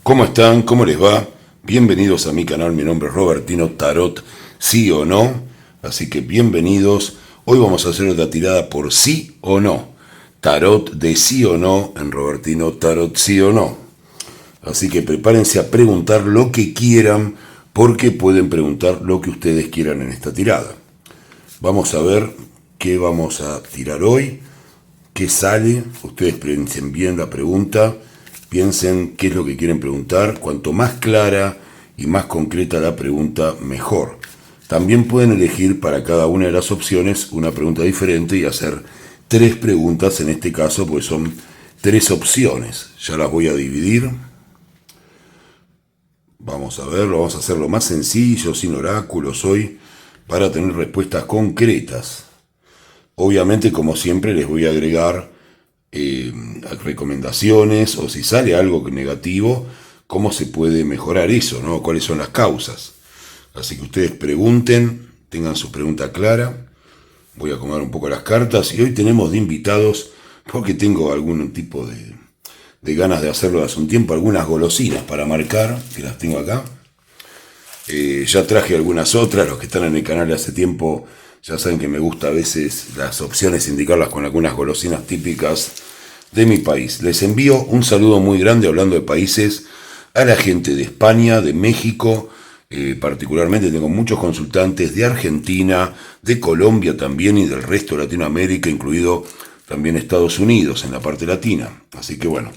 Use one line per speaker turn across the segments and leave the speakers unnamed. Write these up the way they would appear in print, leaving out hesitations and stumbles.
¿Cómo están? ¿Cómo les va? Bienvenidos a mi canal, mi nombre es Robertino Tarot, sí o no, así que bienvenidos. Hoy vamos a hacer otra tirada por sí o no, tarot de sí o no en Robertino Tarot sí o no. Así que prepárense a preguntar lo que quieran, porque pueden preguntar lo que ustedes quieran en esta tirada. Vamos a ver qué vamos a tirar hoy, qué sale. Ustedes piensen bien la pregunta, piensen qué es lo que quieren preguntar. Cuanto más clara y más concreta la pregunta, mejor. También pueden elegir para cada una de las opciones una pregunta diferente y hacer 3 preguntas en este caso, pues son 3 opciones. Ya las voy a dividir. Vamos a verlo, vamos a hacerlo más sencillo, sin oráculos hoy, para tener respuestas concretas. Obviamente, como siempre, les voy a agregar recomendaciones, o si sale algo negativo, cómo se puede mejorar eso, ¿no? Cuáles son las causas. Así que ustedes pregunten, tengan su pregunta clara. Voy a acomodar un poco las cartas y hoy tenemos de invitados, porque tengo algún tipo de ganas de hacerlo de hace un tiempo, algunas golosinas para marcar, que las tengo acá. Ya traje algunas otras, los que están en el canal de hace tiempo ya saben que me gusta a veces las opciones indicarlas con algunas golosinas típicas de mi país. Les envío un saludo muy grande, hablando de países, a la gente de España, de México, particularmente tengo muchos consultantes de Argentina, de Colombia también y del resto de Latinoamérica, incluido también Estados Unidos en la parte latina. Así que bueno,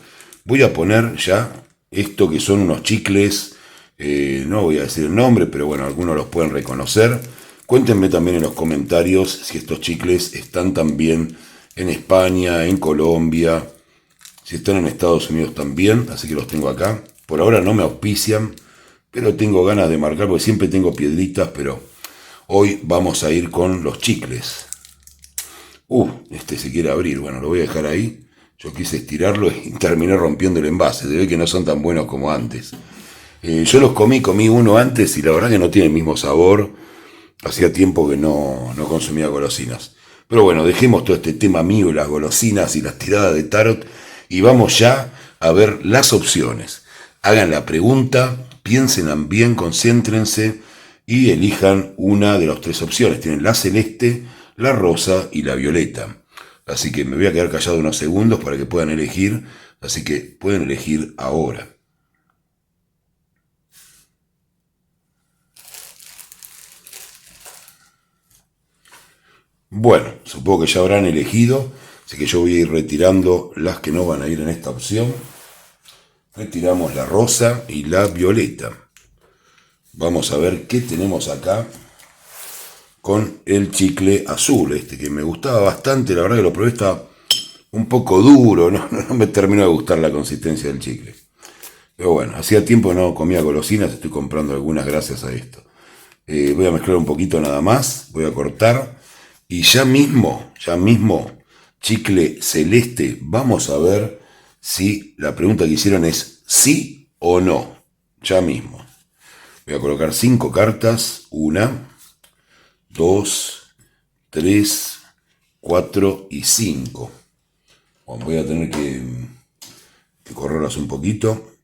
voy a poner ya esto que son unos chicles, no voy a decir el nombre, pero bueno, algunos los pueden reconocer. Cuéntenme también en los comentarios si estos chicles están también en España, en Colombia, si están en Estados Unidos también, así que los tengo acá. Por ahora no me auspician, pero tengo ganas de marcar, porque siempre tengo piedritas, pero hoy vamos a ir con los chicles. Este se quiere abrir, bueno, lo voy a dejar ahí. Yo quise estirarlo y terminé rompiendo el envase, se ve que no son tan buenos como antes. Yo los comí uno antes y la verdad que no tiene el mismo sabor. Hacía tiempo que no consumía golosinas. Pero bueno, dejemos todo este tema mío y las golosinas y las tiradas de tarot y vamos ya a ver las opciones. Hagan la pregunta, piensen bien, concéntrense y elijan una de las 3 opciones. Tienen la celeste, la rosa y la violeta. Así que me voy a quedar callado unos segundos para que puedan elegir. Así que pueden elegir ahora. Bueno, supongo que ya habrán elegido, así que yo voy a ir retirando las que no van a ir en esta opción. Retiramos la rosa y la violeta. Vamos a ver qué tenemos acá con el chicle azul, este que me gustaba bastante, la verdad que lo probé, está un poco duro, no me terminó de gustar la consistencia del chicle. Pero bueno, hacía tiempo que no comía golosinas, estoy comprando algunas gracias a esto. Voy a mezclar un poquito nada más, voy a cortar. Y ya mismo, chicle celeste, vamos a ver si la pregunta que hicieron es sí o no. Ya mismo. Voy a colocar 5 cartas. 1, 2, 3, 4 y 5. Bueno, voy a tener que correrlas un poquito.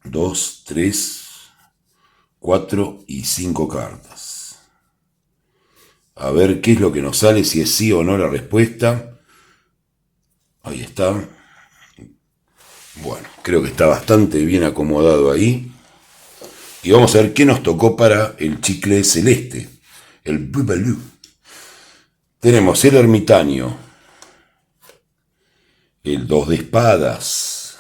2, 3, 4 y 5 cartas. A ver qué es lo que nos sale, si es sí o no la respuesta. Ahí está. Bueno, creo que está bastante bien acomodado ahí. Y vamos a ver qué nos tocó para el chicle celeste. El Bubalú. Tenemos el ermitaño. El 2 de espadas.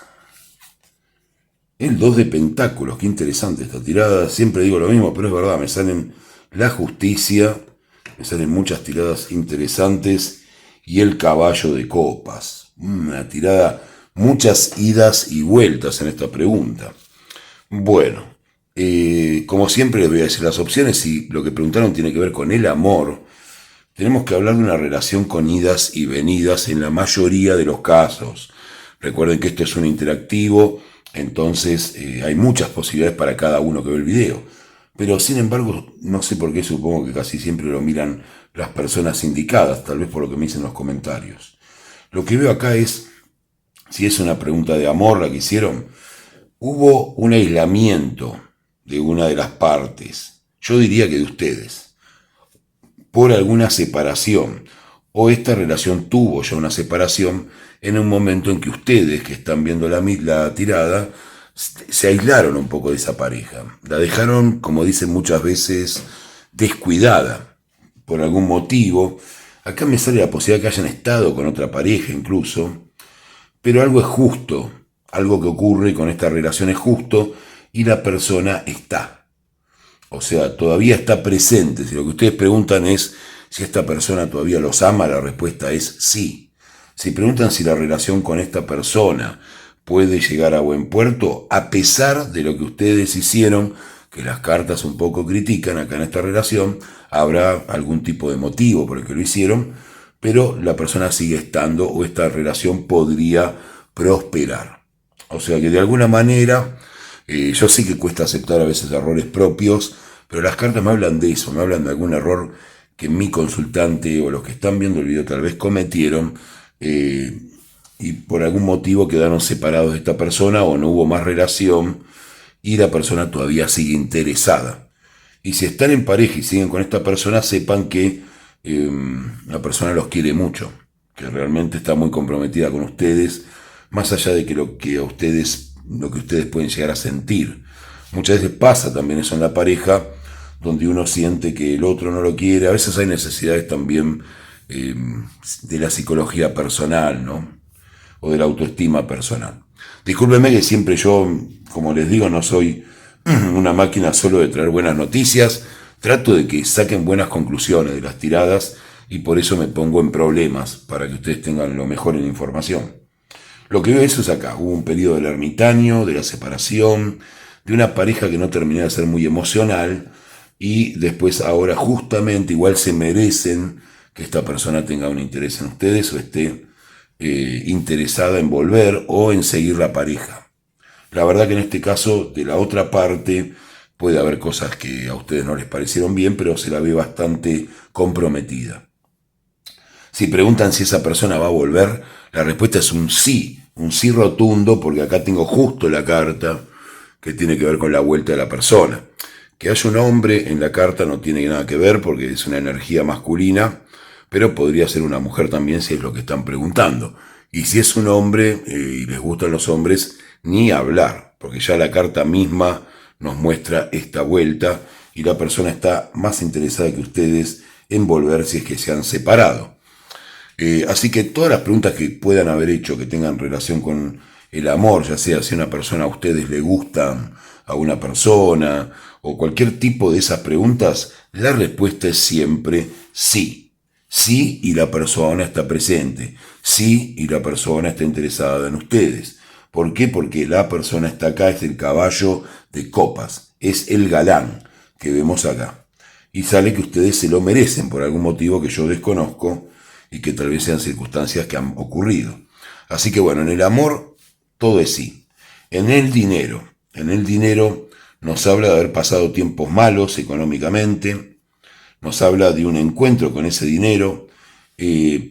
El 2 de pentáculos. Qué interesante esta tirada. Siempre digo lo mismo, pero es verdad. Me salen la justicia. Me salen muchas tiradas interesantes. Y el caballo de copas. Una tirada, muchas idas y vueltas en esta pregunta. Bueno, como siempre les voy a decir las opciones. Si lo que preguntaron tiene que ver con el amor, tenemos que hablar de una relación con idas y venidas en la mayoría de los casos. Recuerden que esto es un interactivo, entonces hay muchas posibilidades para cada uno que ve el video. Pero sin embargo, no sé por qué, supongo que casi siempre lo miran las personas indicadas, tal vez por lo que me dicen los comentarios. Lo que veo acá es, si es una pregunta de amor la que hicieron, hubo un aislamiento de una de las partes, yo diría que de ustedes, por alguna separación, o esta relación tuvo ya una separación en un momento en que ustedes, que están viendo la tirada, se aislaron un poco de esa pareja, la dejaron, como dicen muchas veces, descuidada, por algún motivo. Acá me sale la posibilidad que hayan estado con otra pareja incluso, pero algo es justo, algo que ocurre con esta relación es justo y la persona está. O sea, todavía está presente. Si lo que ustedes preguntan es si esta persona todavía los ama, la respuesta es sí. Si preguntan si la relación con esta persona puede llegar a buen puerto, a pesar de lo que ustedes hicieron, que las cartas un poco critican acá en esta relación, habrá algún tipo de motivo por el que lo hicieron, pero la persona sigue estando o esta relación podría prosperar. O sea que de alguna manera, yo sé que cuesta aceptar a veces errores propios, pero las cartas me hablan de eso, me hablan de algún error que mi consultante o los que están viendo el video tal vez cometieron y por algún motivo quedaron separados de esta persona o no hubo más relación y la persona todavía sigue interesada. Y si están en pareja y siguen con esta persona, sepan que la persona los quiere mucho, que realmente está muy comprometida con ustedes, más allá de que lo que ustedes pueden llegar a sentir. Muchas veces pasa también eso en la pareja, donde uno siente que el otro no lo quiere. A veces hay necesidades también de la psicología personal, ¿no? O de la autoestima personal. Discúlpenme que siempre yo, como les digo, no soy una máquina solo de traer buenas noticias. Trato de que saquen buenas conclusiones de las tiradas y por eso me pongo en problemas, para que ustedes tengan lo mejor en la información. Lo que veo eso es acá. Hubo un periodo del ermitaño, de la separación, de una pareja que no terminó de ser muy emocional y después ahora justamente igual se merecen que esta persona tenga un interés en ustedes o esté interesada en volver o en seguir la pareja. La verdad que en este caso, de la otra parte, puede haber cosas que a ustedes no les parecieron bien, pero se la ve bastante comprometida. Si preguntan si esa persona va a volver, la respuesta es un sí rotundo, porque acá tengo justo la carta que tiene que ver con la vuelta de la persona. Que haya un hombre en la carta no tiene nada que ver porque es una energía masculina, pero podría ser una mujer también si es lo que están preguntando. Y si es un hombre y les gustan los hombres, ni hablar, porque ya la carta misma nos muestra esta vuelta y la persona está más interesada que ustedes en volver si es que se han separado. Así que todas las preguntas que puedan haber hecho que tengan relación con el amor, ya sea si a una persona a ustedes le gustan a una persona o cualquier tipo de esas preguntas, la respuesta es siempre sí. Sí y la persona está presente. Sí y la persona está interesada en ustedes. ¿Por qué? Porque la persona está acá, es el caballo de copas, es el galán que vemos acá. Y sale que ustedes se lo merecen por algún motivo que yo desconozco y que tal vez sean circunstancias que han ocurrido. Así que bueno, en el amor todo es sí. En el dinero nos habla de haber pasado tiempos malos económicamente, nos habla de un encuentro con ese dinero,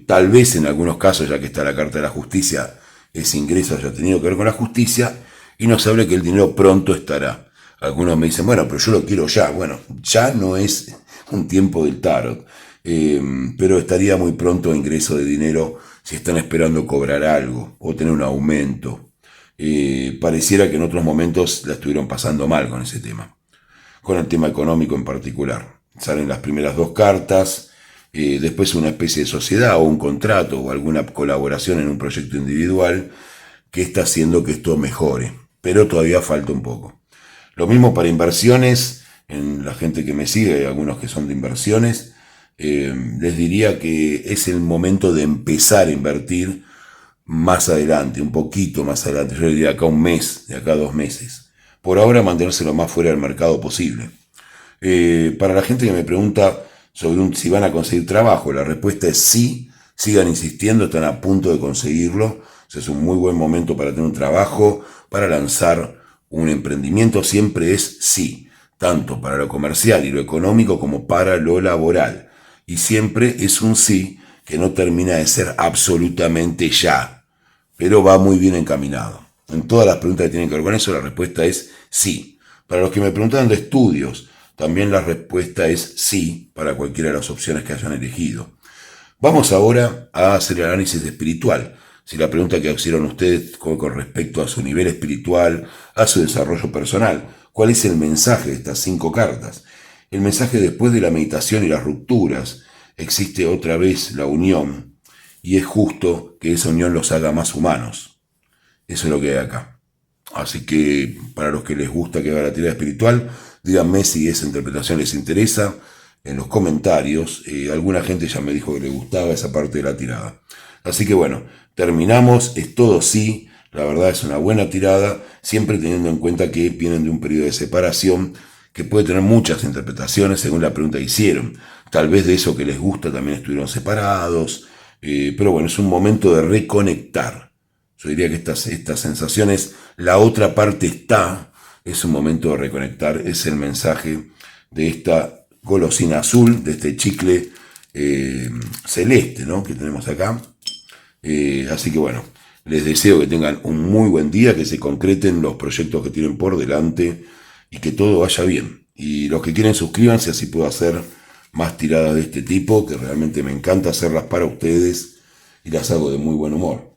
tal vez en algunos casos, ya que está la carta de la justicia, ese ingreso haya tenido que ver con la justicia, y nos habla que el dinero pronto estará. Algunos me dicen, bueno, pero yo lo quiero ya. Bueno, ya no es un tiempo del tarot, pero estaría muy pronto ingreso de dinero si están esperando cobrar algo o tener un aumento. Pareciera que en otros momentos la estuvieron pasando mal con ese tema, con el tema económico en particular. Salen las primeras dos cartas, después una especie de sociedad o un contrato o alguna colaboración en un proyecto individual que está haciendo que esto mejore, pero todavía falta un poco. Lo mismo para inversiones, en la gente que me sigue, hay algunos que son de inversiones, les diría que es el momento de empezar a invertir más adelante, un poquito más adelante, yo diría acá un mes, de acá a 2 meses. Por ahora mantenerse lo más fuera del mercado posible. Para la gente que me pregunta sobre si van a conseguir trabajo, la respuesta es sí, sigan insistiendo, están a punto de conseguirlo. O sea, es un muy buen momento para tener un trabajo, para lanzar un emprendimiento, siempre es sí, tanto para lo comercial y lo económico como para lo laboral. Y siempre es un sí que no termina de ser absolutamente ya, pero va muy bien encaminado. En todas las preguntas que tienen que ver con eso, la respuesta es sí. Para los que me preguntaron de estudios, también la respuesta es sí para cualquiera de las opciones que hayan elegido. Vamos ahora a hacer el análisis espiritual. Si la pregunta que hicieron ustedes con respecto a su nivel espiritual, a su desarrollo personal, ¿cuál es el mensaje de estas 5 cartas? El mensaje: después de la meditación y las rupturas, existe otra vez la unión, y es justo que esa unión los haga más humanos. Eso es lo que hay acá. Así que para los que les gusta que haga la tirada espiritual, díganme si esa interpretación les interesa en los comentarios. Alguna gente ya me dijo que le gustaba esa parte de la tirada. Así que bueno, terminamos. Es todo sí. La verdad es una buena tirada, siempre teniendo en cuenta que vienen de un periodo de separación que puede tener muchas interpretaciones según la pregunta que hicieron. Tal vez de eso que les gusta también estuvieron separados. Pero bueno, es un momento de reconectar. Yo diría que estas sensaciones, la otra parte está, es un momento de reconectar, es el mensaje de esta golosina azul, de este chicle celeste, ¿no?, que tenemos acá. Así que bueno, les deseo que tengan un muy buen día, que se concreten los proyectos que tienen por delante y que todo vaya bien. Y los que quieren, suscríbanse, así puedo hacer más tiradas de este tipo, que realmente me encanta hacerlas para ustedes y las hago de muy buen humor.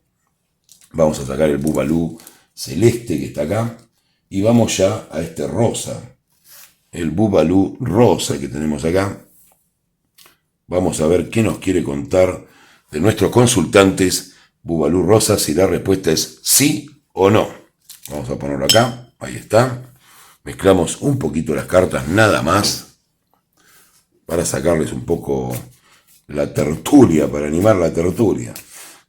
Vamos a sacar el Bubalú celeste que está acá y vamos ya a este rosa, el Bubalú rosa que tenemos acá. Vamos a ver qué nos quiere contar de nuestros consultantes Bubalú rosa, si la respuesta es sí o no. Vamos a ponerlo acá, ahí está. Mezclamos un poquito las cartas, nada más, para sacarles un poco la tertulia, para animar la tertulia.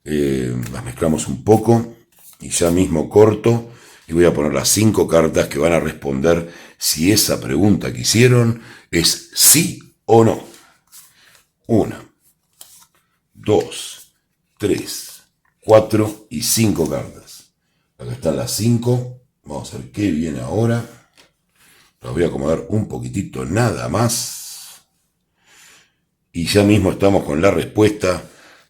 Las mezclamos un poco y ya mismo corto y voy a poner las 5 cartas que van a responder si esa pregunta que hicieron es sí o no. 1, 2, 3, 4 y 5 cartas. Acá están las 5. Vamos a ver qué viene ahora. Las voy a acomodar un poquitito nada más. Y ya mismo estamos con la respuesta.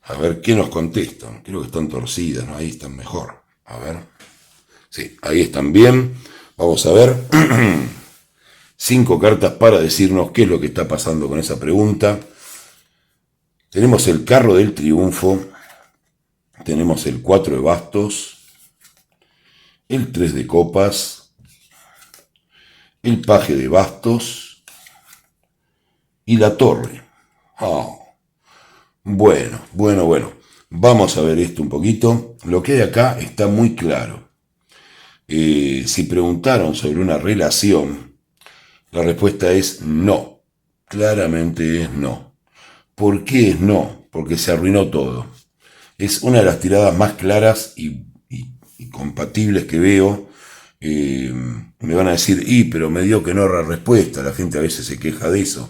A ver qué nos contestan. Creo que están torcidas, ¿no? Ahí están mejor. A ver. Sí, ahí están bien. Vamos a ver. 5 cartas para decirnos qué es lo que está pasando con esa pregunta. Tenemos el carro del triunfo. Tenemos el 4 de bastos. El 3 de copas. El paje de bastos. Y la torre. Oh. Bueno. Vamos a ver esto un poquito. Lo que hay acá está muy claro. Si preguntaron sobre una relación, la respuesta es no. Claramente es no. ¿Por qué es no? Porque se arruinó todo. Es una de las tiradas más claras y compatibles que veo. Me van a decir, pero me dio que no la respuesta. La gente a veces se queja de eso.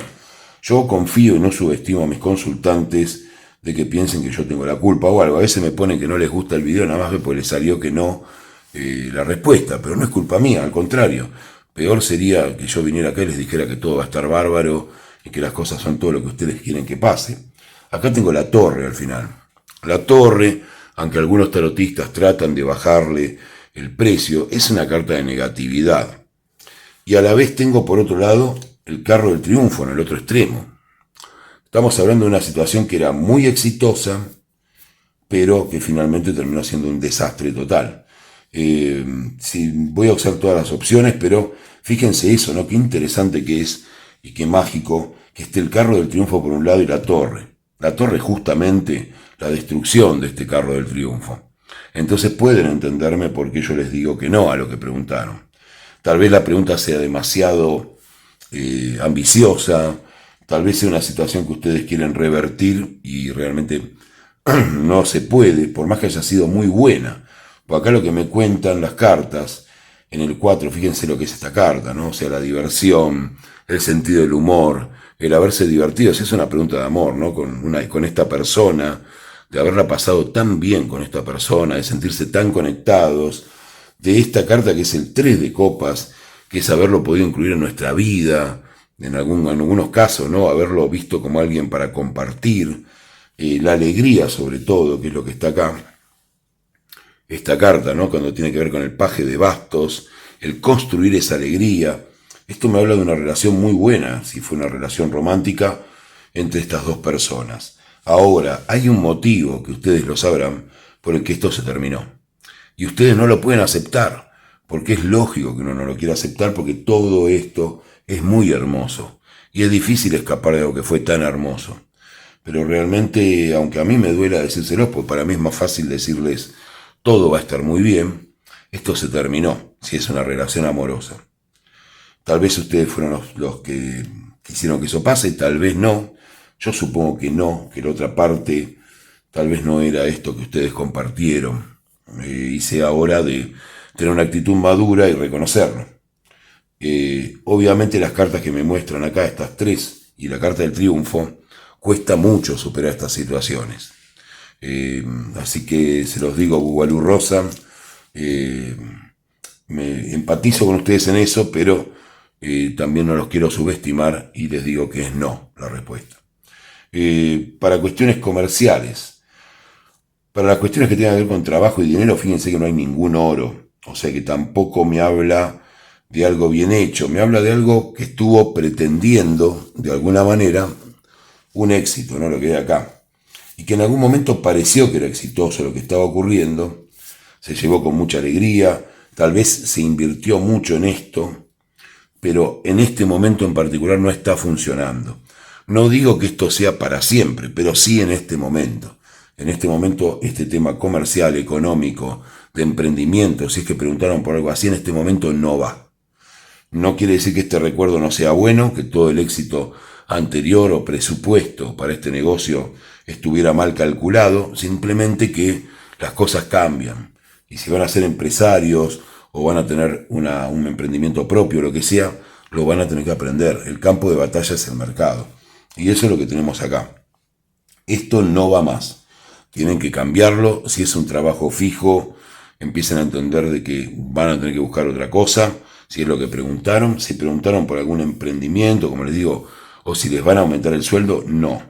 Yo confío y no subestimo a mis consultantes de que piensen que yo tengo la culpa o algo. A veces me ponen que no les gusta el video, nada más porque les salió que no la respuesta, pero no es culpa mía, al contrario. Peor sería que yo viniera acá y les dijera que todo va a estar bárbaro y que las cosas son todo lo que ustedes quieren que pase. Acá tengo la torre al final. La torre, aunque algunos tarotistas tratan de bajarle el precio, es una carta de negatividad. Y a la vez tengo por otro lado el carro del triunfo en el otro extremo. Estamos hablando de una situación que era muy exitosa, pero que finalmente terminó siendo un desastre total. Sí, voy a usar todas las opciones, pero fíjense eso, ¿no? Qué interesante que es y qué mágico que esté el carro del triunfo por un lado y la torre. La torre es justamente la destrucción de este carro del triunfo. Entonces pueden entenderme por qué yo les digo que no a lo que preguntaron. Tal vez la pregunta sea demasiado ambiciosa, tal vez sea una situación que ustedes quieren revertir y realmente no se puede, por más que haya sido muy buena. Por acá lo que me cuentan las cartas, en el 4, fíjense lo que es esta carta, ¿no? O sea, la diversión, el sentido del humor, el haberse divertido. Si es una pregunta de amor, ¿no? Con esta persona, de haberla pasado tan bien con esta persona, de sentirse tan conectados, de esta carta que es el 3 de copas, que es haberlo podido incluir en nuestra vida, en algunos casos, ¿no? Haberlo visto como alguien para compartir, la alegría sobre todo, que es lo que está acá. esta carta, ¿no? Cuando tiene que ver con el paje de bastos, el construir esa alegría. Esto me habla de una relación muy buena, si fue una relación romántica entre estas dos personas. Ahora, hay un motivo que ustedes lo sabrán por el que esto se terminó. Y ustedes no lo pueden aceptar, porque es lógico que uno no lo quiera aceptar, porque todo esto es muy hermoso. Y es difícil escapar de algo que fue tan hermoso. Pero realmente, aunque a mí me duela decírselos, pues para mí es más fácil decirles todo va a estar muy bien, esto se terminó, si es una relación amorosa. Tal vez ustedes fueron los que quisieron que eso pase, tal vez no. Yo supongo que no, que la otra parte tal vez no era esto que ustedes compartieron. Y sea hora de tener una actitud madura y reconocerlo. Obviamente las cartas que me muestran acá, estas tres, y la carta del triunfo, cuesta mucho superar estas situaciones. Así que se los digo, Bubalú Rosa, me empatizo con ustedes en eso, pero también no los quiero subestimar y les digo que es no la respuesta. Para cuestiones comerciales, para las cuestiones que tengan que ver con trabajo y dinero, fíjense que no hay ningún oro, o sea que tampoco me habla de algo bien hecho, me habla de algo que estuvo pretendiendo, de alguna manera, un éxito, ¿no? Lo que hay acá. Y que en algún momento pareció que era exitoso lo que estaba ocurriendo, se llevó con mucha alegría, tal vez se invirtió mucho en esto, pero en este momento en particular no está funcionando. No digo que esto sea para siempre, pero sí en este momento. En este momento este tema comercial, económico, de emprendimiento, si es que preguntaron por algo así, en este momento no va. No quiere decir que este recuerdo no sea bueno, que todo el éxito anterior o presupuesto para este negocio estuviera mal calculado, simplemente que las cosas cambian. Y si van a ser empresarios o van a tener un emprendimiento propio, lo que sea, lo van a tener que aprender. El campo de batalla es el mercado. Y eso es lo que tenemos acá. Esto no va más. Tienen que cambiarlo. Si es un trabajo fijo, empiecen a entender de que van a tener que buscar otra cosa. Si es lo que preguntaron, si preguntaron por algún emprendimiento, como les digo, o si les van a aumentar el sueldo, no.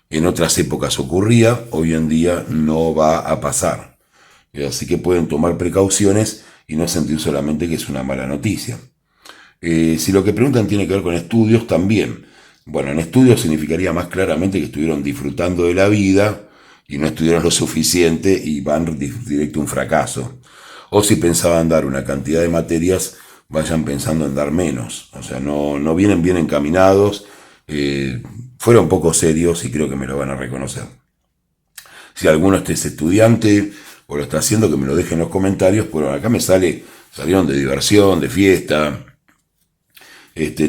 En otras épocas ocurría, hoy en día no va a pasar. Así que pueden tomar precauciones y no sentir solamente que es una mala noticia. Si lo que preguntan tiene que ver con estudios, también. Bueno, en estudios significaría más claramente que estuvieron disfrutando de la vida y no estudiaron lo suficiente y van directo a un fracaso. O si pensaban dar una cantidad de materias, vayan pensando en dar menos. O sea, no vienen bien encaminados, fueron poco serios y creo que me lo van a reconocer. Si alguno es estudiante o lo está haciendo, que me lo deje en los comentarios, pero acá me salieron de diversión, de fiesta.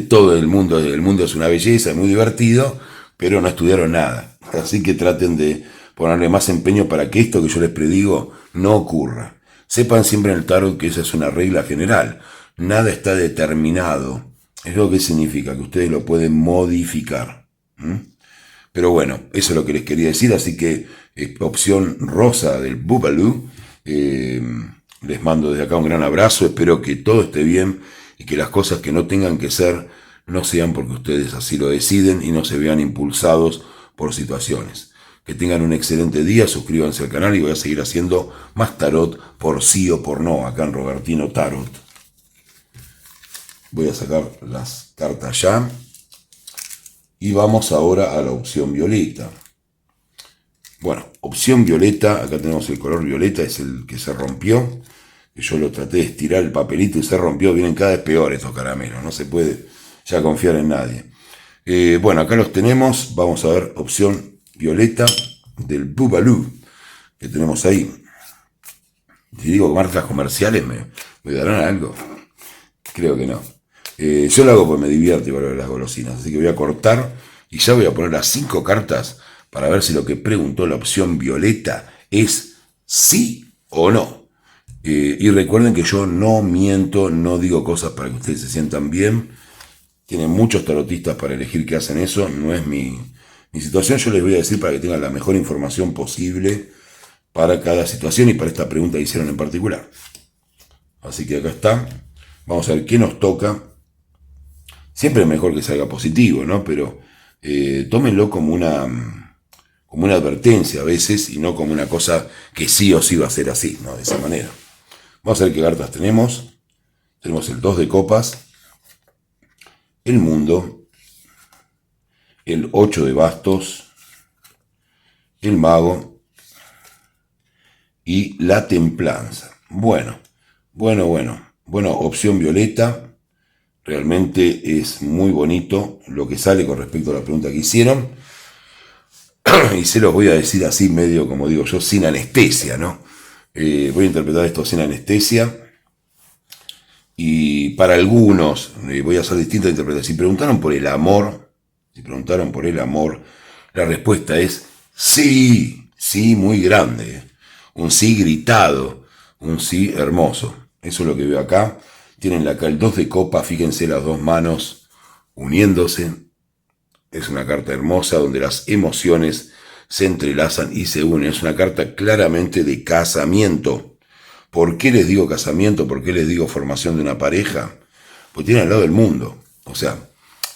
Todo el mundo es una belleza, es muy divertido, pero no estudiaron nada. Así que traten de ponerle más empeño para que esto que yo les predigo no ocurra. Sepan siempre en el tarot que esa es una regla general. Nada está determinado. Es lo que significa que ustedes lo pueden modificar. Pero bueno, eso es lo que les quería decir. Así que opción rosa del Bubalú. Les mando desde acá un gran abrazo. Espero que todo esté bien y que las cosas que no tengan que ser no sean porque ustedes así lo deciden y no se vean impulsados por situaciones. Que tengan un excelente día, suscríbanse al canal y voy a seguir haciendo más tarot por sí o por no, acá en Robertino Tarot. Voy a sacar las cartas ya y vamos ahora a la opción violeta. Bueno, opción violeta, acá tenemos el color violeta, es el que se rompió. Yo lo traté de estirar el papelito y se rompió. Vienen cada vez peor estos caramelos, no se puede ya confiar en nadie. Bueno, acá los tenemos. Vamos a ver opción violeta del Bubalú que tenemos ahí. Si digo marcas comerciales, ¿me darán algo? Creo que no. Yo lo hago porque me divierte con las golosinas, así que voy a cortar y ya voy a poner las 5 cartas para ver si lo que preguntó la opción violeta es sí o no. Y recuerden que yo no miento, no digo cosas para que ustedes se sientan bien. Tienen muchos tarotistas para elegir que hacen eso, no es mi situación. Yo les voy a decir para que tengan la mejor información posible para cada situación y para esta pregunta que hicieron en particular. Así que acá está. Vamos a ver qué nos toca. Siempre es mejor que salga positivo, ¿no? Pero tómenlo como como una advertencia a veces y no como una cosa que sí o sí va a ser así, ¿no? De esa manera. Vamos a ver qué cartas tenemos. Tenemos el 2 de copas, el mundo, el 8 de bastos, el mago y la templanza. Bueno, opción violeta. Realmente es muy bonito lo que sale con respecto a la pregunta que hicieron. Y se los voy a decir así medio, como digo yo, sin anestesia, ¿no? Voy a interpretar esto sin anestesia. Y para algunos voy a hacer distintas interpretaciones. Si preguntaron por el amor, la respuesta es sí, sí muy grande. Un sí gritado, un sí hermoso. Eso es lo que veo acá. Tienen acá el 2 de copa, fíjense las dos manos uniéndose. Es una carta hermosa donde las emociones se entrelazan y se unen. Es una carta claramente de casamiento. ¿Por qué les digo casamiento? ¿Por qué les digo formación de una pareja? Pues tienen al lado el mundo. O sea,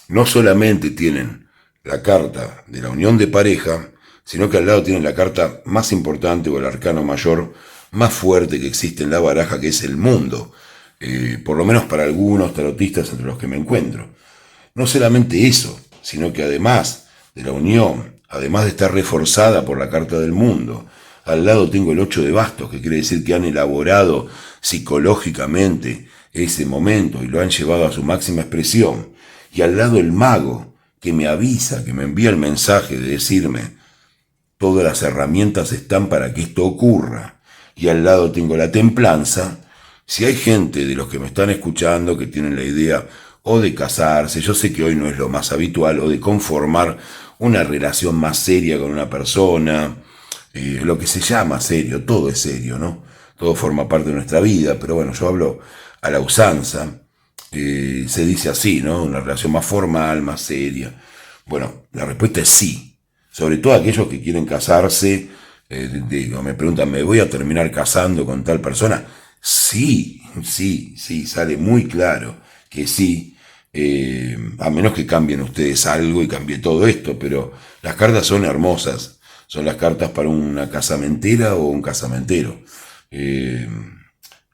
no solamente tienen la carta de la unión de pareja, sino que al lado tienen la carta más importante o el arcano mayor más fuerte que existe en la baraja, que es el mundo. Por lo menos para algunos tarotistas entre los que me encuentro. No solamente eso, sino que además de la unión, además de estar reforzada por la carta del mundo, al lado tengo el 8 de bastos, que quiere decir que han elaborado psicológicamente ese momento y lo han llevado a su máxima expresión. Y al lado el mago, que me avisa, que me envía el mensaje de decirme, todas las herramientas están para que esto ocurra. Y al lado tengo la templanza. Si hay gente de los que me están escuchando que tienen la idea o de casarse, yo sé que hoy no es lo más habitual, o de conformar una relación más seria con una persona, lo que se llama serio, todo es serio, ¿no? Todo forma parte de nuestra vida, pero bueno, yo hablo a la usanza, se dice así, ¿no? Una relación más formal, más seria. Bueno, la respuesta es sí. Sobre todo aquellos que quieren casarse, me preguntan, ¿me voy a terminar casando con tal persona? Sí, sale muy claro que sí, a menos que cambien ustedes algo y cambie todo esto, pero las cartas son hermosas, son las cartas para una casamentera o un casamentero,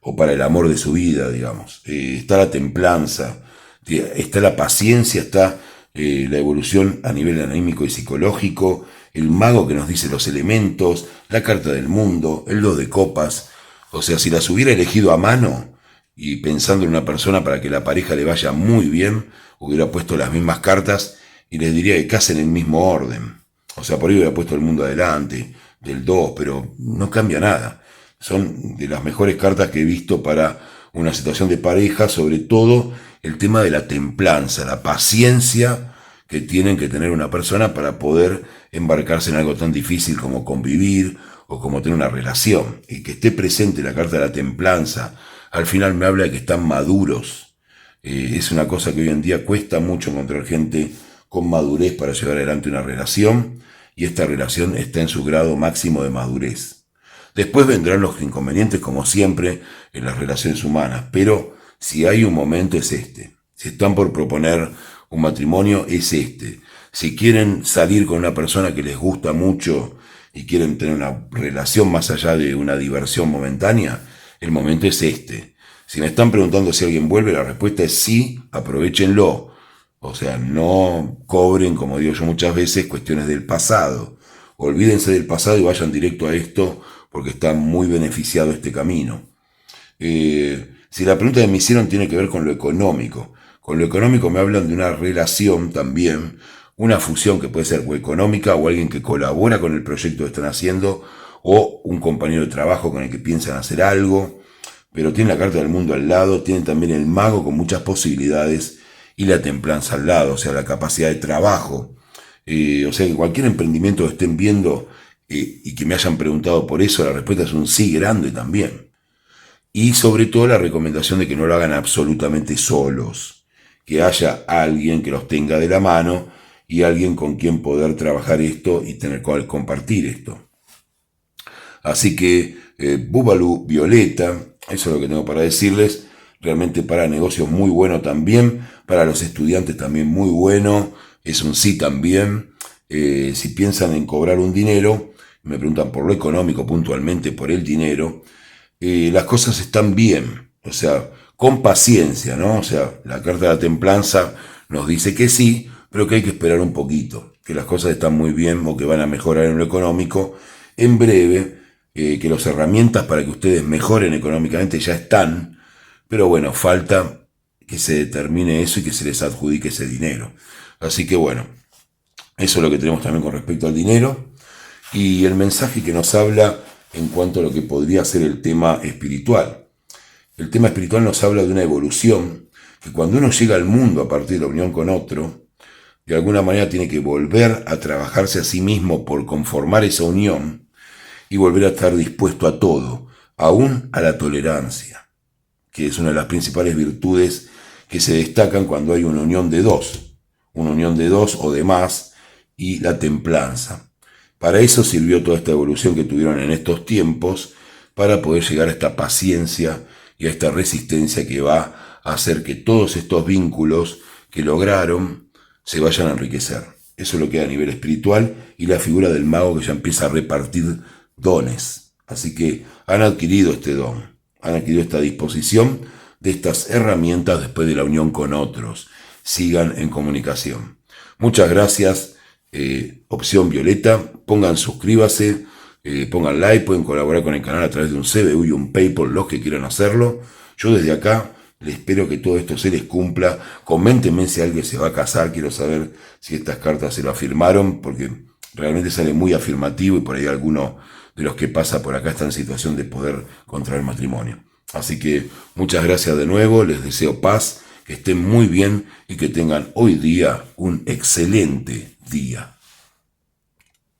o para el amor de su vida, digamos. Está la templanza, está la paciencia, está la evolución a nivel anímico y psicológico, el mago que nos dice los elementos, la carta del mundo, el 2 de copas. O sea, si las hubiera elegido a mano y pensando en una persona para que la pareja le vaya muy bien, hubiera puesto las mismas cartas y les diría que casen en el mismo orden. O sea, por ahí hubiera puesto el mundo adelante, del 2, pero no cambia nada. Son de las mejores cartas que he visto para una situación de pareja, sobre todo el tema de la templanza, la paciencia que tienen que tener una persona para poder embarcarse en algo tan difícil como convivir o como tener una relación. Y que esté presente la carta de la templanza, al final me habla de que están maduros. Es una cosa que hoy en día cuesta mucho encontrar gente con madurez para llevar adelante una relación, y esta relación está en su grado máximo de madurez. Después vendrán los inconvenientes, como siempre, en las relaciones humanas, pero si hay un momento es este. Si están por proponer un matrimonio es este. Si quieren salir con una persona que les gusta mucho y quieren tener una relación más allá de una diversión momentánea, el momento es este. Si me están preguntando si alguien vuelve, la respuesta es sí, aprovéchenlo. O sea, no cobren, como digo yo muchas veces, cuestiones del pasado. Olvídense del pasado y vayan directo a esto, porque está muy beneficiado este camino. Si la pregunta que me hicieron tiene que ver con lo económico. Con lo económico me hablan de una relación también, una fusión que puede ser o económica o alguien que colabora con el proyecto que están haciendo, o un compañero de trabajo con el que piensan hacer algo, pero tienen la carta del mundo al lado, tienen también el mago con muchas posibilidades y la templanza al lado, o sea, la capacidad de trabajo. O sea, que cualquier emprendimiento que estén viendo y que me hayan preguntado por eso, la respuesta es un sí grande también. Y sobre todo la recomendación de que no lo hagan absolutamente solos, que haya alguien que los tenga de la mano y alguien con quien poder trabajar esto y tener con compartir esto. Así que Búbalú Violeta, eso es lo que tengo para decirles. Realmente para negocios muy bueno también, para los estudiantes también muy bueno, es un sí también. si piensan en cobrar un dinero, me preguntan por lo económico puntualmente, por el dinero, las cosas están bien, o sea, con paciencia, ¿no? O sea, la carta de la templanza nos dice que sí, pero que hay que esperar un poquito, que las cosas están muy bien o que van a mejorar en lo económico en breve, que las herramientas para que ustedes mejoren económicamente ya están, pero bueno, falta que se determine eso y que se les adjudique ese dinero. Así que bueno, eso es lo que tenemos también con respecto al dinero y el mensaje que nos habla en cuanto a lo que podría ser el tema espiritual. El tema espiritual nos habla de una evolución que cuando uno llega al mundo a partir de la unión con otro, de alguna manera tiene que volver a trabajarse a sí mismo por conformar esa unión y volver a estar dispuesto a todo, aún a la tolerancia, que es una de las principales virtudes que se destacan cuando hay una unión de dos o de más, y la templanza. Para eso sirvió toda esta evolución que tuvieron en estos tiempos, para poder llegar a esta paciencia y a esta resistencia que va a hacer que todos estos vínculos que lograron se vayan a enriquecer. Eso es lo que hay a nivel espiritual, y la figura del mago que ya empieza a repartir dones. Así que han adquirido este don, han adquirido esta disposición de estas herramientas después de la unión con otros. Sigan en comunicación. Muchas gracias. Opción violeta, suscríbase, pongan like, pueden colaborar con el canal a través de un CBU y un PayPal, los que quieran hacerlo. Yo desde acá les espero que todo esto se les cumpla. Coméntenme si alguien se va a casar, quiero saber si estas cartas se lo afirmaron, porque realmente sale muy afirmativo y por ahí alguno de los que pasa por acá está en situación de poder contraer matrimonio. Así que muchas gracias de nuevo, les deseo paz, que estén muy bien y que tengan hoy día un excelente día.